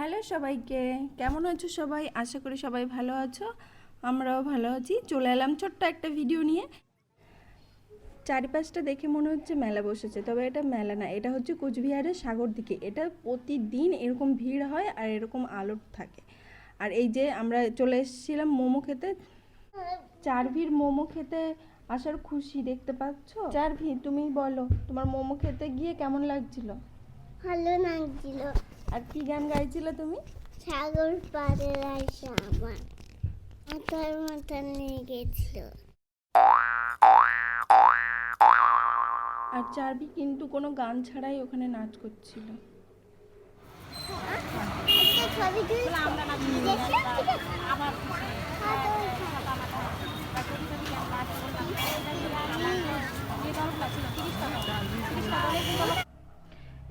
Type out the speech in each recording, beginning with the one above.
Hello সবাইকে, কেমন আছো সবাই? আশা করি সবাই ভালো আছো। আমরাও ভালো আছি। চলে এলাম ছোট্ট একটা ভিডিও নিয়ে। চারিপাশটা দেখে মনে হচ্ছে মেলা বসেছে, তবে এটা মেলা না, এটা হচ্ছে কোচবিহারের সাগর দিকে। এটা প্রতিদিন এরকম ভিড় হয় আর এরকম আলো থাকে। আর এই যে আমরা চলে এসেছিলাম মোমো খেতে। চারভির মোমো খেতে আসার খুশি দেখতে পাচ্ছ। চারভি, তুমি বলো তোমার মোমো খেতে গিয়ে কেমন লাগছিল? ভালো লাগছিল। আর কি গান গাইছিলে তুমি? সাগর পাড়ে আসা আমার মাথার মাথা নিয়ে গেছিল। আর চারভি কিন্তু কোনো গান ছাড়াই ওখানে নাচ করছিল।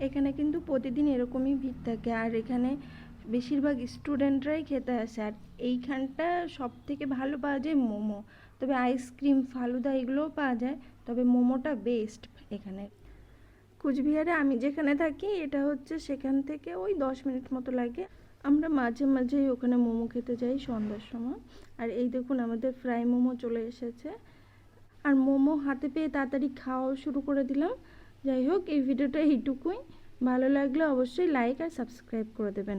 এখানে কিন্তু প্রতিদিন এরকমই ভিড় থাকে, আর এখানে বেশিরভাগ স্টুডেন্টরাই খেতে আসে। আর এইখানটা সব থেকে ভালো পাওয়া যায় মোমো, তবে আইসক্রিম ফালুদা এগুলোও পাওয়া যায়, তবে মোমোটা বেস্ট এখানে। কুচবিহারে আমি যেখানে থাকি এটা হচ্ছে সেখান থেকে ওই 10 মিনিট মতো লাগে। আমরা মাঝে মাঝেই ওখানে মোমো খেতে যাই সন্ধ্যার সময়। আর এই দেখুন আমাদের ফ্রাই মোমো চলে এসেছে। আর মোমো হাতে পেয়ে তাড়াতাড়ি খাওয়াও শুরু করে দিলাম। যাই হোক, এই ভিডিওটা এইটুকুই। ভালো লাগলে অবশ্যই লাইক আর সাবস্ক্রাইব করে দেবেন।